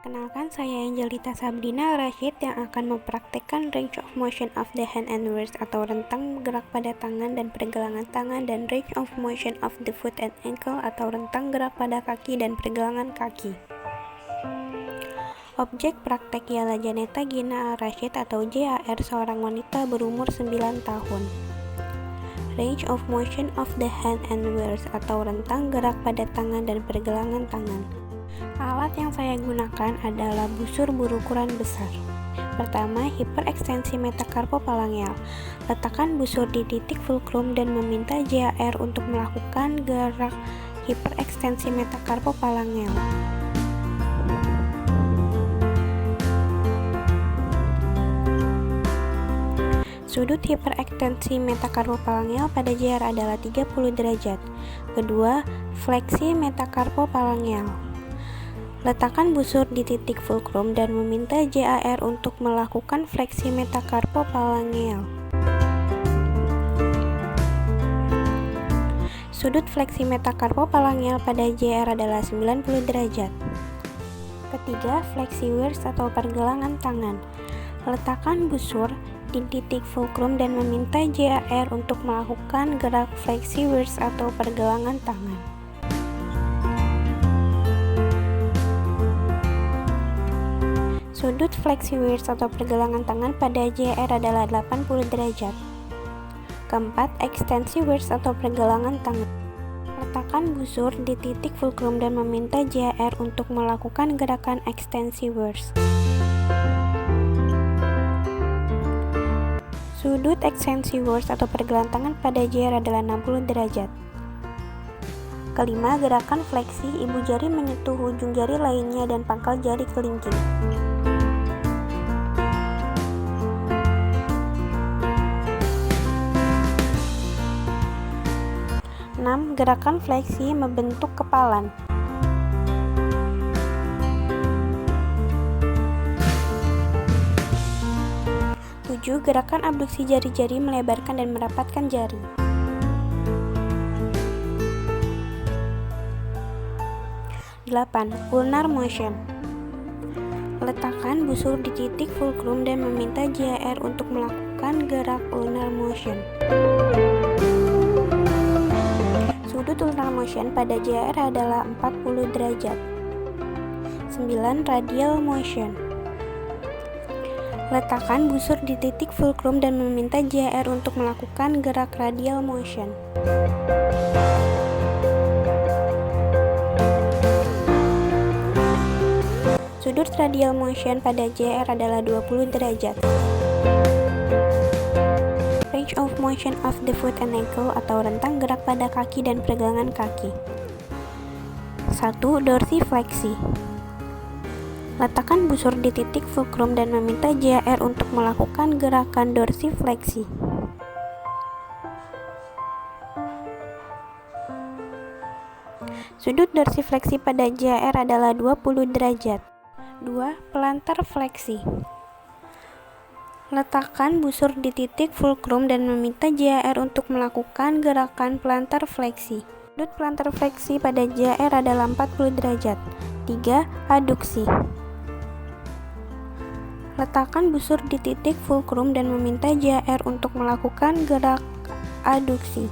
Kenalkan, saya Angelita Sabrina Rashid yang akan mempraktekkan range of motion of the hand and wrist atau rentang gerak pada tangan dan pergelangan tangan, dan range of motion of the foot and ankle atau rentang gerak pada kaki dan pergelangan kaki. Objek praktek ialah Janeta Gina Al-Rashid atau JAR, seorang wanita berumur 9 tahun. Range of motion of the hand and wrist atau rentang gerak pada tangan dan pergelangan tangan. Alat yang saya gunakan adalah busur berukuran besar. Pertama, hiperekstensi metakarpofalangeal. Letakkan busur di titik fulcrum dan meminta JAR untuk melakukan gerak hiperekstensi metakarpofalangeal. Sudut hiperekstensi metakarpofalangeal pada JAR adalah 30 derajat. Kedua, fleksi metakarpofalangeal. Letakkan busur di titik fulcrum dan meminta JAR untuk melakukan fleksi metakarpofalangeal. Sudut fleksi metakarpofalangeal pada JAR adalah 90 derajat. Ketiga, fleksi wrist atau pergelangan tangan. Letakkan busur di titik fulcrum dan meminta JAR untuk melakukan gerak fleksi wrist atau pergelangan tangan. Sudut fleksi wrist atau pergelangan tangan pada JAR adalah 80 derajat. Keempat, ekstensi wrist atau pergelangan tangan. Letakkan busur di titik fulcrum dan meminta JAR untuk melakukan gerakan ekstensi wrist. Sudut ekstensi wrist atau pergelangan tangan pada JAR adalah 60 derajat. Kelima, gerakan fleksi, ibu jari menyentuh ujung jari lainnya dan pangkal jari kelingking. 6. Gerakan fleksi membentuk kepalan. 7. Gerakan abduksi jari-jari melebarkan dan merapatkan jari. 8. Ulnar motion. Letakkan busur di titik fulcrum dan meminta JAR untuk melakukan gerak ulnar motion. Sudut ulnar motion pada JAR adalah 40 derajat. 9. Radial motion. Letakkan busur di titik fulcrum dan meminta JAR untuk melakukan gerak radial motion. Sudut radial motion pada JAR adalah 20 derajat. Range of motion of the foot and ankle atau rentang gerak pada kaki dan pergelangan kaki. 1. Dorsifleksi. Letakkan busur di titik fulcrum dan meminta JAR untuk melakukan gerakan dorsifleksi. Sudut dorsifleksi pada JAR adalah 20 derajat. 2. Plantar fleksi. Letakkan busur di titik fulcrum dan meminta JAR untuk melakukan gerakan plantar fleksi. Sudut plantar fleksi pada JAR adalah 40 derajat. 3. Aduksi. Letakkan busur di titik fulcrum dan meminta JAR untuk melakukan gerak aduksi.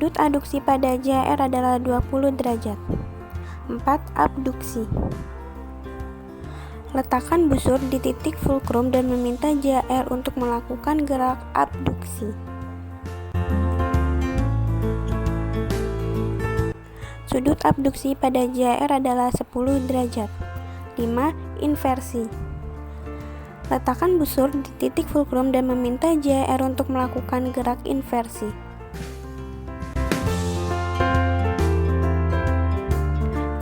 Sudut aduksi pada JAR adalah 20 derajat. 4. Abduksi. Letakkan busur di titik fulcrum dan meminta JAR untuk melakukan gerak abduksi. Sudut abduksi pada JAR adalah 10 derajat. 5. Inversi. Letakkan busur di titik fulcrum dan meminta JAR untuk melakukan gerak inversi.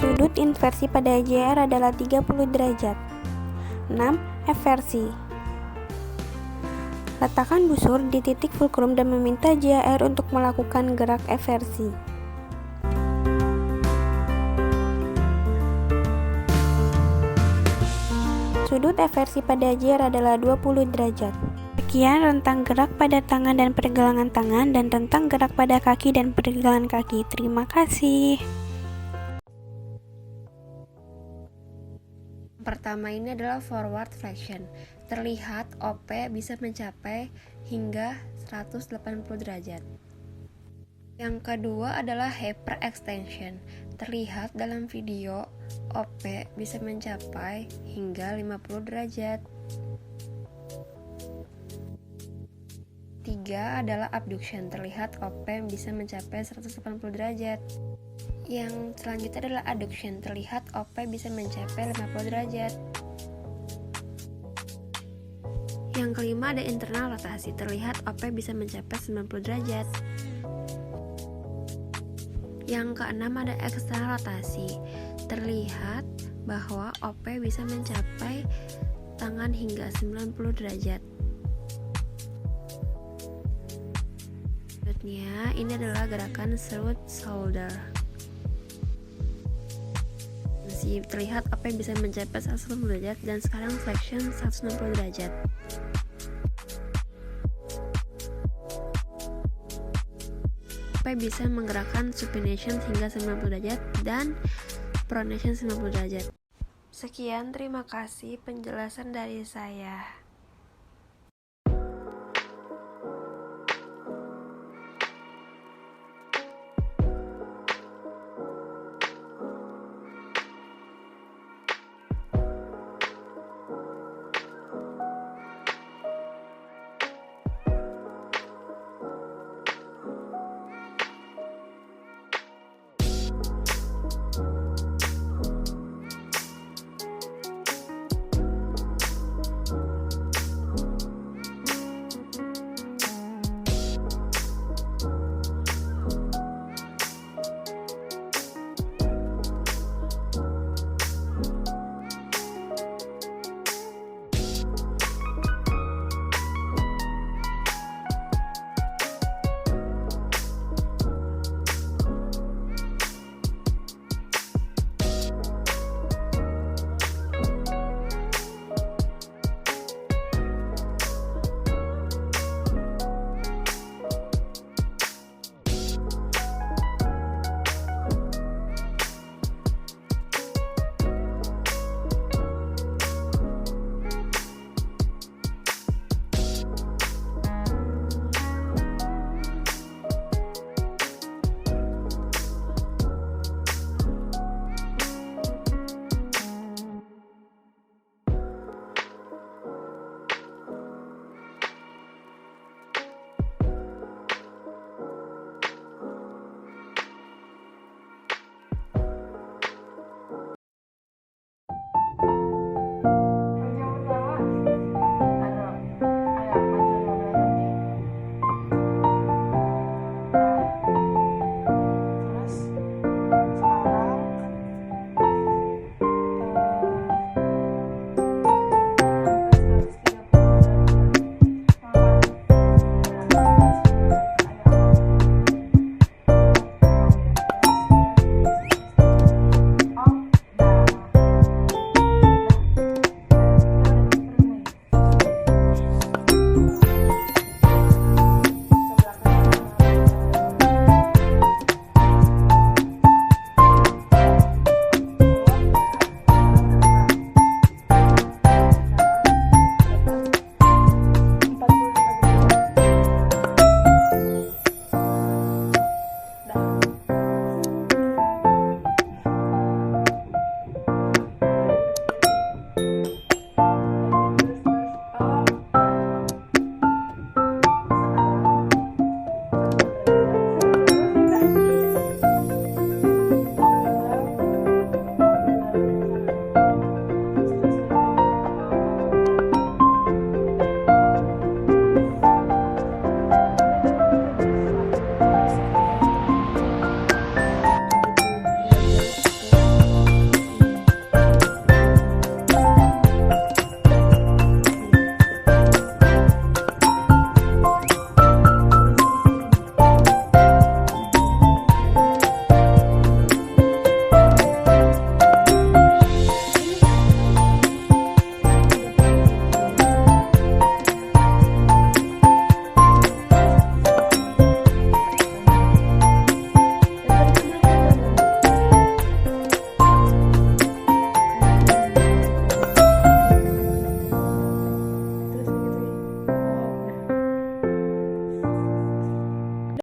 Sudut inversi pada JAR adalah 30 derajat. 6. Eversi. Letakkan busur di titik fulcrum dan meminta JAR untuk melakukan gerak eversi. Sudut eversi pada JAR adalah 20 derajat. Sekian rentang gerak pada tangan dan pergelangan tangan dan rentang gerak pada kaki dan pergelangan kaki. Terima kasih. Pertama ini adalah forward flexion. Terlihat OP bisa mencapai hingga 180 derajat. Yang kedua adalah hyperextension. Terlihat dalam video OP bisa mencapai hingga 50 derajat. Tiga adalah abduction. Terlihat OP bisa mencapai 180 derajat. Yang selanjutnya adalah adduction. Terlihat OP bisa mencapai 50 derajat. Yang kelima ada internal rotasi. Terlihat OP bisa mencapai 90 derajat. Yang keenam ada eksternal rotasi. Terlihat bahwa OP bisa mencapai tangan hingga 90 derajat. Selanjutnya ini adalah gerakan through shoulder. Terlihat OP bisa mencapai 180 derajat dan sekarang flexion 160 derajat. OP bisa menggerakkan supination hingga 90 derajat dan pronation 90 derajat. Sekian, terima kasih penjelasan dari saya.